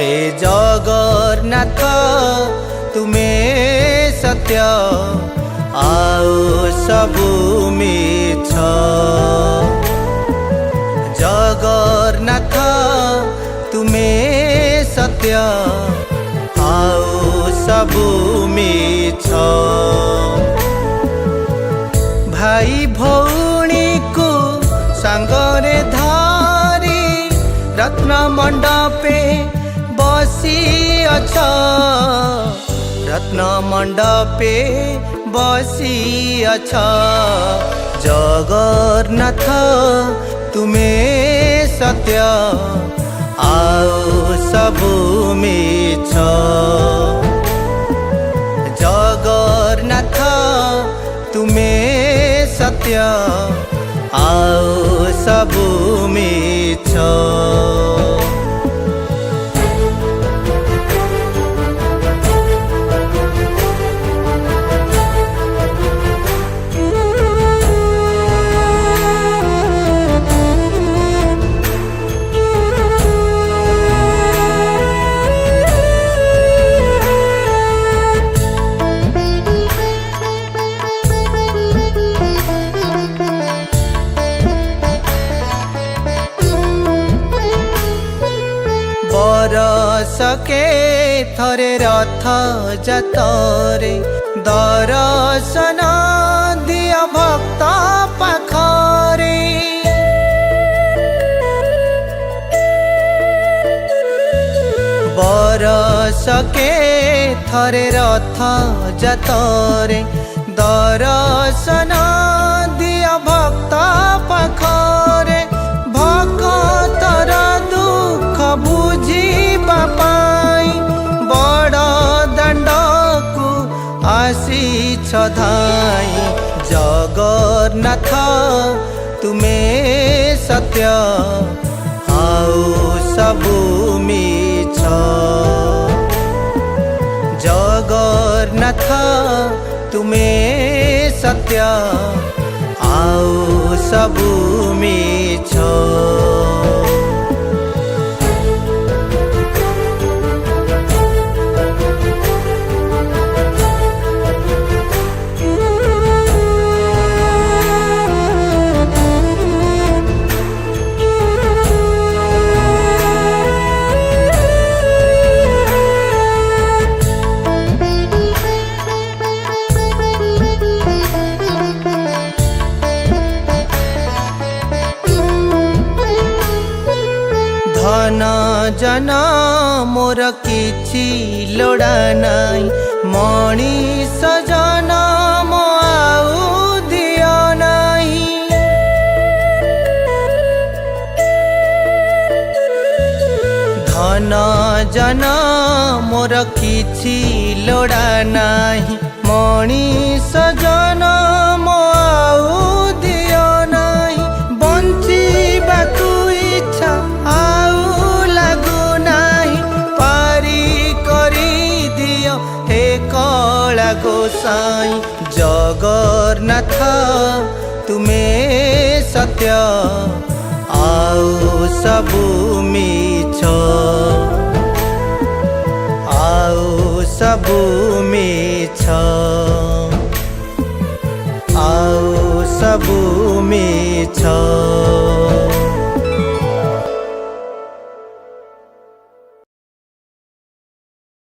हे जगन्नाथ तुमे सत्य आओ सबु मिछ। जगन्नाथ तुमे सत्य आओ सबु मिछ। भाई भौणी को सांगरे धारी रत्न मंडपे बसी अछ। रत्न मंडपे बसी अछ। जगन्नाथ तुमे सत्य आओ सबु मिछ। जगन्नाथ तुमे सत्य आओ सबु मिछ। बरसके थरे रथ जातरे दर्शन दिय भक्त पाखरे। बरसके थरे रथ जातरे दर्शन दिय भक्त पाखरे। भक्तर दुख बुझिबा पाई बड़ दाण्डकु आसीछ धाई। जगन्नाथ तुमे सत्य आओ सबु मिछ। जगन्नाथ तुमे सत्य आओ सबु मिछ। धन जन मोर किछि लोड़ा नाई मनीष जनम आउ दियो नाई। धन जन मोर किछि लोड़ा नाई मनीष जनम आउ दियो नाई। बंचिबाकु इच्छा आउ लागु नाही पारी करी दियो हे कला गोसाई। जगन्नाथ तुमे सत्य आओ सबु मिछ। आओ सबु मिछ। आओ सबु मिछ।